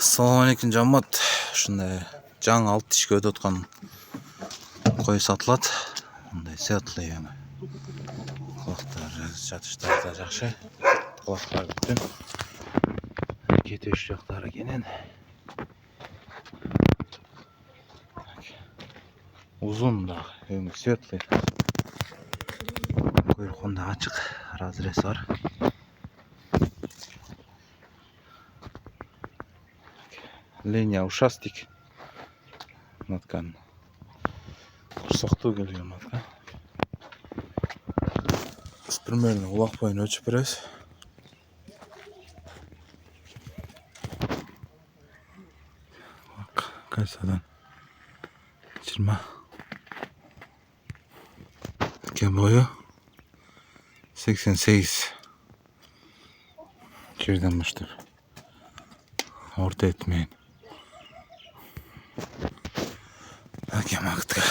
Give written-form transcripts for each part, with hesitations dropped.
Assalamualaikum жамат. Ушундай жаңы 6 тишке өтүп аткан кой сатылат. Мындай светлый эми. Кулактар жатыштары да жакшы. Кулактар бүтүн. Кетеш жактары кенен. Узун да, эми светлый. Койрукунда ачык разрез бар. Линия ушастик. Маткан. Курсактуу келген матка. Примерно улак боюн ölçүп беребиз. Кайсадан 20. Кен бою 88. Жерден баштап. Орта этмейин. Аке макытка.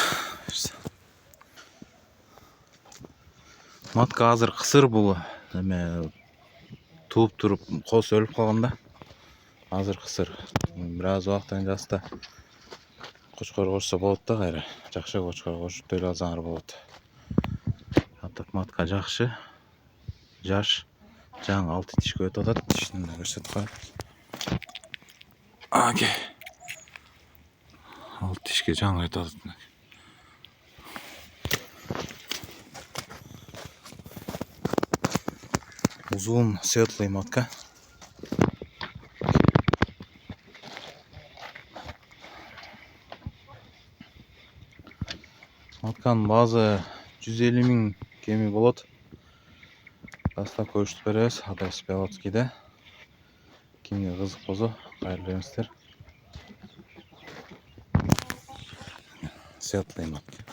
Матка азыр кысыр бул. Эме тууп туруп кос өлүп калганда. Азыр кысыр. Бир аз убактан жаста кочкор кошсо болот да кайра. Жакшы кочкор кошуп деле алсаңар болот. Атап матка жакшы. Жаш. Жаңы 6 тишке өтүп атат. Тишин да көрсөтүп коём. Аке. 6 тишке жаңы өтүп атат. Узун светлый матка. Матканын баазы 150 000 кеми болот. Дастап көрсөтүп беребиз. Адрес Белоцкийде. Кимге кызык болсо кайрылып эместер. Светлый матка.